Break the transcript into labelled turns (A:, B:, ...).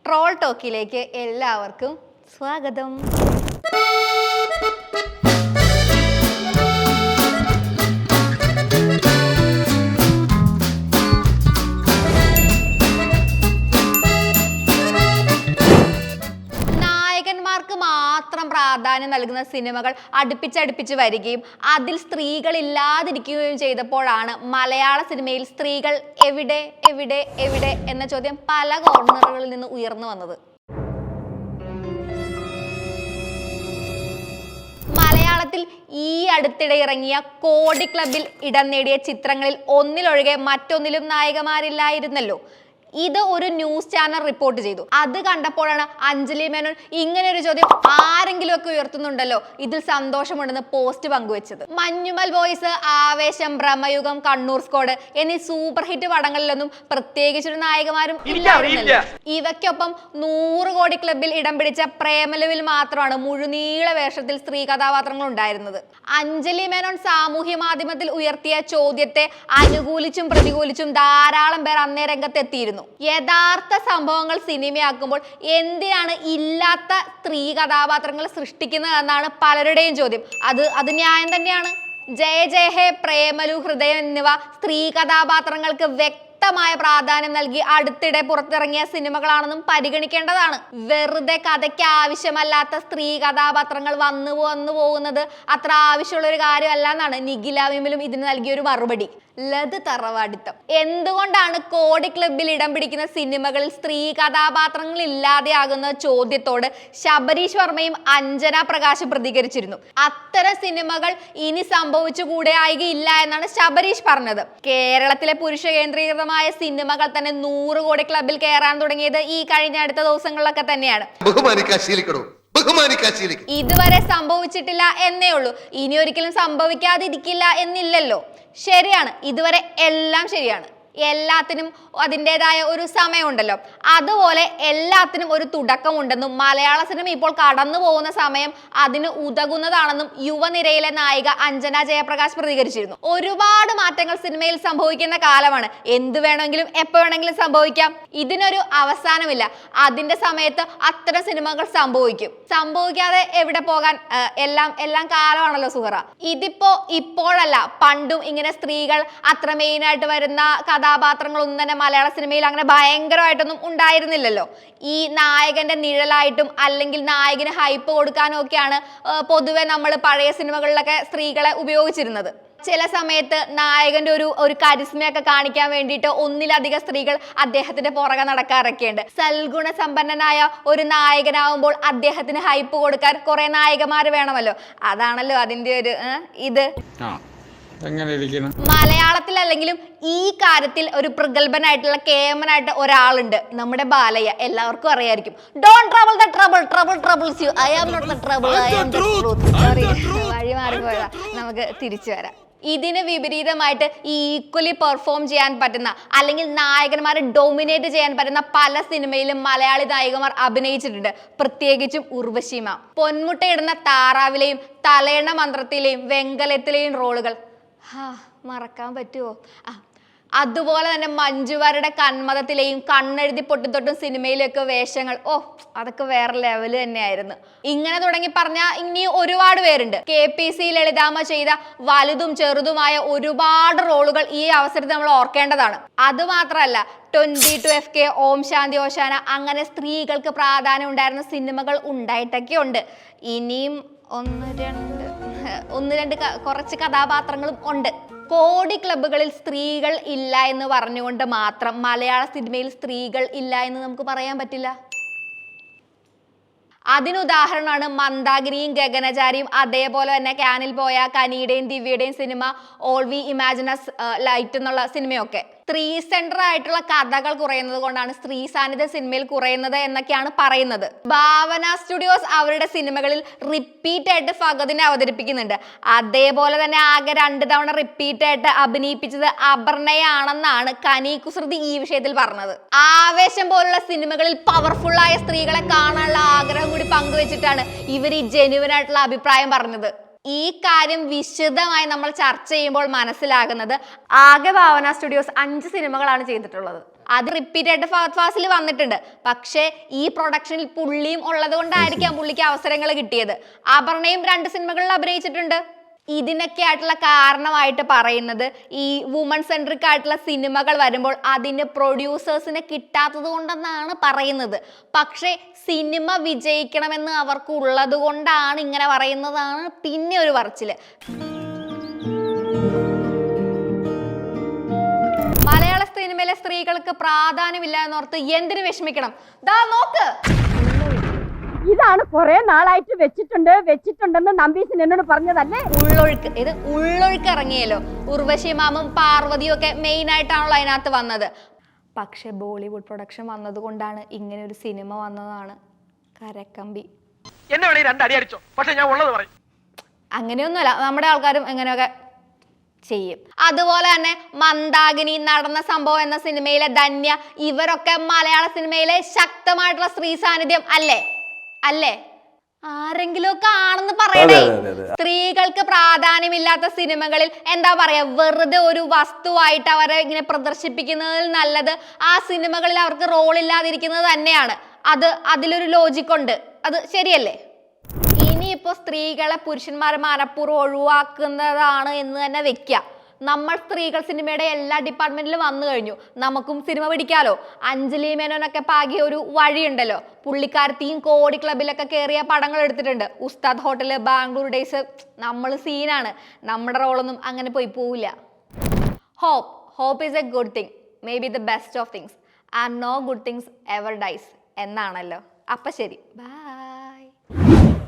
A: Troll ടോക്കിലേക്ക് എല്ലാവർക്കും സ്വാഗതം. നായകന്മാർക്ക് മാത്രം പ്രാധാന്യം നൽകുന്ന സിനിമകൾ അടുപ്പിച്ചടുപ്പിച്ച് വരികയും അതിൽ സ്ത്രീകൾ ഇല്ലാതിരിക്കുകയും ചെയ്തപ്പോഴാണ് മലയാള സിനിമയിൽ സ്ത്രീകൾ എവിടെ എവിടെ എവിടെ എന്ന ചോദ്യം പല കോർണറുകളിൽ നിന്ന് ഉയർന്നു വന്നത്. മലയാളത്തിൽ ഈ അടുത്തിടെ ഇറങ്ങിയ കോടി ക്ലബിൽ ഇടം നേടിയ ചിത്രങ്ങളിൽ ഒന്നിലൊഴികെ മറ്റൊന്നിലും നായികമാരില്ലായിരുന്നല്ലോ. ഇത് ഒരു ന്യൂസ് ചാനൽ റിപ്പോർട്ട് ചെയ്തു. അത് കണ്ടപ്പോഴാണ് അഞ്ജലി മേനോൻ ഇങ്ങനെ ഒരു ചോദ്യം ആരെങ്കിലും ഒക്കെ ഉയർത്തുന്നുണ്ടല്ലോ, ഇതിൽ സന്തോഷമുണ്ടെന്ന് പോസ്റ്റ് പങ്കുവെച്ചത്. മഞ്ഞുമൽ ബോയ്സ്, ആവേശം, ബ്രഹ്മയുഗം, കണ്ണൂർ സ്ക്വാഡ് എന്നീ സൂപ്പർ ഹിറ്റ് പടങ്ങളിലൊന്നും പ്രത്യേകിച്ചൊരു നായകമാരും ഇല്ലായിരുന്നല്ലോ. ഇവയ്ക്കൊപ്പം 100 കോടി ക്ലബിൽ ഇടം പിടിച്ച പ്രേമലുവിൽ മാത്രമാണ് മുഴുനീള വേഷത്തിൽ സ്ത്രീ കഥാപാത്രങ്ങൾ ഉണ്ടായിരുന്നത്. അഞ്ജലി മേനോൻ സാമൂഹ്യ മാധ്യമത്തിൽ ഉയർത്തിയ ചോദ്യത്തെ അനുകൂലിച്ചും പ്രതികൂലിച്ചും ധാരാളം പേർ അന്നേ രംഗത്തെത്തിയിരുന്നു. യഥാർത്ഥ സംഭവങ്ങൾ സിനിമയാക്കുമ്പോൾ എന്തിനാണ് ഇല്ലാത്ത സ്ത്രീ കഥാപാത്രങ്ങൾ സൃഷ്ടിക്കുന്നത് എന്നാണ് പലരുടെയും ചോദ്യം. അത് ന്യായം തന്നെയാണ്. ജയ ജയ ഹേ, പ്രേമലു, ഹൃദയം എന്നിവ സ്ത്രീ കഥാപാത്രങ്ങൾക്ക് വ്യക്തമായ പ്രാധാന്യം നൽകി അടുത്തിടെ പുറത്തിറങ്ങിയ സിനിമകളാണെന്നും പരിഗണിക്കേണ്ടതാണ്. വെറുതെ കഥയ്ക്ക് ആവശ്യമല്ലാത്ത സ്ത്രീ കഥാപാത്രങ്ങൾ വന്നു പോകുന്നത് അത്ര ആവശ്യമുള്ള ഒരു കാര്യമല്ല എന്നാണ് നിഖില വിമലും ഇതിന് നൽകിയൊരു മറുപടി. ലത് തറവാടിത്തം. എന്തുകൊണ്ടാണ് കോടി ക്ലബിൽ ഇടം പിടിക്കുന്ന സിനിമകളിൽ സ്ത്രീ കഥാപാത്രങ്ങൾ ഇല്ലാതെയാകുന്ന ചോദ്യത്തോട് ശബരീഷ് വർമ്മയും അഞ്ജന പ്രകാശും പ്രതികരിച്ചിരുന്നു. അത്തരം സിനിമകൾ ഇനി സംഭവിച്ചുകൂടെയായില്ല എന്നാണ് ശബരീഷ് പറഞ്ഞത്. കേരളത്തിലെ പുരുഷ കേന്ദ്രീകൃതമായ സിനിമകൾ തന്നെ 100 കോടി ക്ലബിൽ കയറാൻ തുടങ്ങിയത് ഈ കഴിഞ്ഞ അടുത്ത ദിവസങ്ങളിലൊക്കെ തന്നെയാണ്. ഇതുവരെ സംഭവിച്ചിട്ടില്ല എന്നേ ഉള്ളൂ. ഇനി ഒരിക്കലും സംഭവിക്കാതിരിക്കില്ല എന്നില്ലല്ലോ. ശരിയാണ്, ഇതുവരെ എല്ലാം ശരിയാണ്. എല്ലാത്തിനും അതിൻ്റെതായ ഒരു സമയമുണ്ടല്ലോ. അതുപോലെ എല്ലാത്തിനും ഒരു തുടക്കമുണ്ടെന്നും മലയാള സിനിമ ഇപ്പോൾ കടന്നു പോകുന്ന സമയം അതിന് ഉതകുന്നതാണെന്നും യുവനിരയിലെ നായിക അഞ്ജന ജയപ്രകാശ് പ്രതികരിച്ചിരുന്നു. ഒരുപാട് മാറ്റങ്ങൾ സിനിമയിൽ സംഭവിക്കുന്ന കാലമാണ്. എന്ത് വേണമെങ്കിലും എപ്പോ വേണമെങ്കിലും സംഭവിക്കാം. ഇതിനൊരു അവസാനമില്ല. അതിന്റെ സമയത്ത് അത്തരം സിനിമകൾ സംഭവിക്കും. സംഭവിക്കാതെ എവിടെ പോകാൻ? എല്ലാം കാലമാണല്ലോ സുഹറ. ഇപ്പോഴല്ല, പണ്ടും ഇങ്ങനെ സ്ത്രീകൾ അത്ര മെയിനായിട്ട് വരുന്ന കഥാപാത്രങ്ങളൊന്നും തന്നെ മലയാള സിനിമയിൽ അങ്ങനെ ഭയങ്കരമായിട്ടൊന്നും ഉണ്ടായിരുന്നില്ലല്ലോ. ഈ നായകന്റെ നിഴലായിട്ടും അല്ലെങ്കിൽ നായകന് ഹൈപ്പ് കൊടുക്കാനും ഒക്കെയാണ് പൊതുവെ നമ്മൾ പഴയ സിനിമകളിലൊക്കെ സ്ത്രീകളെ ഉപയോഗിച്ചിരുന്നത്. ചില സമയത്ത് നായകന്റെ ഒരു കരിസ്മയൊക്കെ കാണിക്കാൻ വേണ്ടിയിട്ട് ഒന്നിലധികം സ്ത്രീകൾ അദ്ദേഹത്തിന്റെ പുറകെ നടക്കാറൊക്കെയുണ്ട്. സൽഗുണ സമ്പന്നനായ ഒരു നായകനാവുമ്പോൾ അദ്ദേഹത്തിന് ഹൈപ്പ് കൊടുക്കാൻ കുറെ നായികമാര് വേണമല്ലോ. അതാണല്ലോ അതിന്റെ ഒരു ഇത്. മലയാളത്തിലല്ലെങ്കിലും ഈ കാര്യത്തിൽ ഒരു പ്രഗത്ഭനായിട്ടുള്ള കേമനായിട്ട് ഒരാളുണ്ട്, നമ്മുടെ ബാലയ്യ. എല്ലാവർക്കും അറിയായിരിക്കും. Don't trouble the trouble, trouble troubles you, I am not the trouble, I am the truth. Sorry, വഴി മാറിപ്പോയതാ. നമുക്ക് തിരിച്ചു വരാം. ഇതിന് വിപരീതമായിട്ട് ഈക്വലി പെർഫോം ചെയ്യാൻ പറ്റുന്ന അല്ലെങ്കിൽ നായകന്മാരെ ഡോമിനേറ്റ് ചെയ്യാൻ പറ്റുന്ന പല സിനിമയിലും മലയാളി നായികമാർ അഭിനയിച്ചിട്ടുണ്ട്. പ്രത്യേകിച്ചും ഉർവശിമ. പൊന്മുട്ടയിടുന്ന താറാവിലെയും തലയണ മന്ത്രത്തിലെയും വെങ്കലത്തിലെയും റോളുകൾ മറക്കാൻ പറ്റുമോ? അതുപോലെ തന്നെ മഞ്ജുവാരുടെ കന്മതത്തിലെയും കണ്ണെഴുതി പൊട്ടിത്തൊട്ടും സിനിമയിലൊക്കെ വേഷങ്ങൾ, അതൊക്കെ വേറെ ലെവല് തന്നെയായിരുന്നു. ഇങ്ങനെ തുടങ്ങി പറഞ്ഞാൽ ഇനി ഒരുപാട് പേരുണ്ട്. KPC ലളിതാമ്മ ചെയ്ത വലുതും ചെറുതുമായ ഒരുപാട് റോളുകൾ ഈ അവസരത്തിൽ നമ്മൾ ഓർക്കേണ്ടതാണ്. അതുമാത്രമല്ല, 22 FK, ഓം ശാന്തി ഓശാന, അങ്ങനെ സ്ത്രീകൾക്ക് പ്രാധാന്യം ഉണ്ടായിരുന്ന സിനിമകൾ ഉണ്ടായിട്ടൊക്കെ ഉണ്ട്. ഇനിയും ഒന്ന് രണ്ട് കുറച്ച് കഥാപാത്രങ്ങളും ഉണ്ട്. കോടി ക്ലബ്ബുകളിൽ സ്ത്രീകൾ ഇല്ല എന്ന് പറഞ്ഞുകൊണ്ട് മാത്രം മലയാള സിനിമയിൽ സ്ത്രീകൾ ഇല്ല എന്ന് നമുക്ക് പറയാൻ പറ്റില്ല. അതിനുദാഹരണമാണ് മന്ദാകിനിയും ഗഗനചാരിയും അതേപോലെ തന്നെ ക്യാനിൽ പോയ കനിയുടെയും ദിവ്യയുടെയും സിനിമ ഓൾ വി ഇമാജിനസ് ലൈറ്റ് എന്നുള്ള സിനിമയൊക്കെ. സ്ത്രീ സെന്റർ ആയിട്ടുള്ള കഥകൾ കുറയുന്നത് കൊണ്ടാണ് സ്ത്രീ സാന്നിധ്യം സിനിമയിൽ കുറയുന്നത് എന്നൊക്കെയാണ് പറയുന്നത്. ഭാവന സ്റ്റുഡിയോസ് അവരുടെ സിനിമകളിൽ റിപ്പീറ്റ് ആയിട്ട് ഫഗദിനെ അവതരിപ്പിക്കുന്നുണ്ട്. അതേപോലെ തന്നെ ആകെ 2 തവണ റിപ്പീറ്റ് ആയിട്ട് അഭിനയിപ്പിച്ചത് അപർണയാണെന്നാണ് കനി കുസൃതി ഈ വിഷയത്തിൽ പറഞ്ഞത്. ആവേശം പോലുള്ള സിനിമകളിൽ പവർഫുൾ ആയ സ്ത്രീകളെ കാണാനുള്ള ആഗ്രഹം കൂടി പങ്കുവെച്ചിട്ടാണ് ഇവർ ഈ ജെന്യുവൻ ആയിട്ടുള്ള അഭിപ്രായം പറഞ്ഞത്. ഈ കാര്യം വിശദമായി നമ്മൾ ചർച്ച ചെയ്യുമ്പോൾ മനസ്സിലാകുന്നത് ആകെ ഭാവന സ്റ്റുഡിയോസ് 5 സിനിമകളാണ് ചെയ്തിട്ടുള്ളത്. അത് റിപ്പീറ്റഡ് ഫാസിൽ വന്നിട്ടുണ്ട്. പക്ഷേ ഈ പ്രൊഡക്ഷനിൽ പുള്ളിയും ഉള്ളത് കൊണ്ടായിരിക്കാം പുള്ളിക്ക് അവസരങ്ങൾ കിട്ടിയത്. അപർണയും 2 സിനിമകളിൽ അഭിനയിച്ചിട്ടുണ്ട്. ഇതിനൊക്കെ ആയിട്ടുള്ള കാരണമായിട്ട് പറയുന്നത് ഈ വുമൺ സെൻട്രിക് ആയിട്ടുള്ള സിനിമകൾ വരുമ്പോൾ അതിന് പ്രൊഡ്യൂസേഴ്സിനെ കിട്ടാത്തത് കൊണ്ടെന്നാണ് പറയുന്നത്. പക്ഷേ സിനിമ വിജയിക്കണമെന്ന് അവർക്ക് ഉള്ളത് കൊണ്ടാണ് ഇങ്ങനെ പറയുന്നതാണ് പിന്നെ ഒരു പറച്ചില്. മലയാള സിനിമയിലെ സ്ത്രീകൾക്ക് പ്രാധാന്യമില്ല എന്നോർത്ത് എന്തിനു വിഷമിക്കണം? ദാ നോക്ക്,
B: ഇതാണ് കുറെ നാളായിട്ട് വെച്ചിട്ടുണ്ടെന്ന് നമ്പീശൻ എന്നോട് പറഞ്ഞതല്ലേ.
A: ഉള്ളൊഴുക്ക്, ഇത് ഉള്ളൊഴുക്ക് ഇറങ്ങിയല്ലോ. ഉർവശി മാമും പാർവതിയും ഒക്കെ മെയിൻ ആയിട്ടാണല്ലോ അതിനകത്ത് വന്നത്. പക്ഷെ ബോളിവുഡ് പ്രൊഡക്ഷൻ വന്നത് കൊണ്ടാണ് ഇങ്ങനെ ഒരു സിനിമ വന്നതാണ് കരക്കമ്പി. അങ്ങനെയൊന്നുമല്ല, നമ്മുടെ ആൾക്കാരും എങ്ങനെയൊക്കെ ചെയ്യും. അതുപോലെ തന്നെ മന്ദാകിനി, നടന്ന സംഭവം എന്ന സിനിമയിലെ ധന്യ, ഇവരൊക്കെ മലയാള സിനിമയിലെ ശക്തമായിട്ടുള്ള സ്ത്രീ സാന്നിധ്യം അല്ലേ? ആരെങ്കിലും ഒക്കെ ആണെന്ന് പറയണേ. സ്ത്രീകൾക്ക് പ്രാധാന്യമില്ലാത്ത സിനിമകളിൽ എന്താ പറയാ, വെറുതെ ഒരു വസ്തുവായിട്ട് അവരെ ഇങ്ങനെ പ്രദർശിപ്പിക്കുന്നതിൽ നല്ലത് ആ സിനിമകളിൽ അവർക്ക് റോൾ ഇല്ലാതിരിക്കുന്നത് തന്നെയാണ്. അതിലൊരു ലോജിക് ഉണ്ട്. അത് ശരിയല്ലേ? ഇനിയിപ്പോ സ്ത്രീകളെ പുരുഷന്മാരെ മനഃപൂർവ്വം ഒഴിവാക്കുന്നതാണ് എന്ന് തന്നെ വെക്കാം. നമ്മൾ സ്ത്രീകൾ സിനിമയുടെ എല്ലാ ഡിപ്പാർട്ട്മെന്റിലും വന്നു കഴിഞ്ഞു. നമുക്കും സിനിമ പിടിക്കാലോ. അഞ്ജലി മേനോനൊക്കെ പാകിയ ഒരു വഴിയുണ്ടല്ലോ. പുള്ളിക്കാരത്തിയും കോടി ക്ലബിലൊക്കെ കയറിയ പടങ്ങൾ എടുത്തിട്ടുണ്ട്. ഉസ്താദ് ഹോട്ടല്, ബാംഗ്ലൂർ ഡേയ്സ്. നമ്മൾ സീനാണ്. നമ്മുടെ റോളൊന്നും അങ്ങനെ പോവില്ല. Hope is a good thing, maybe the best of things, and no good things ever dies എന്നാണല്ലോ. അപ്പൊ ശരി, ബൈ.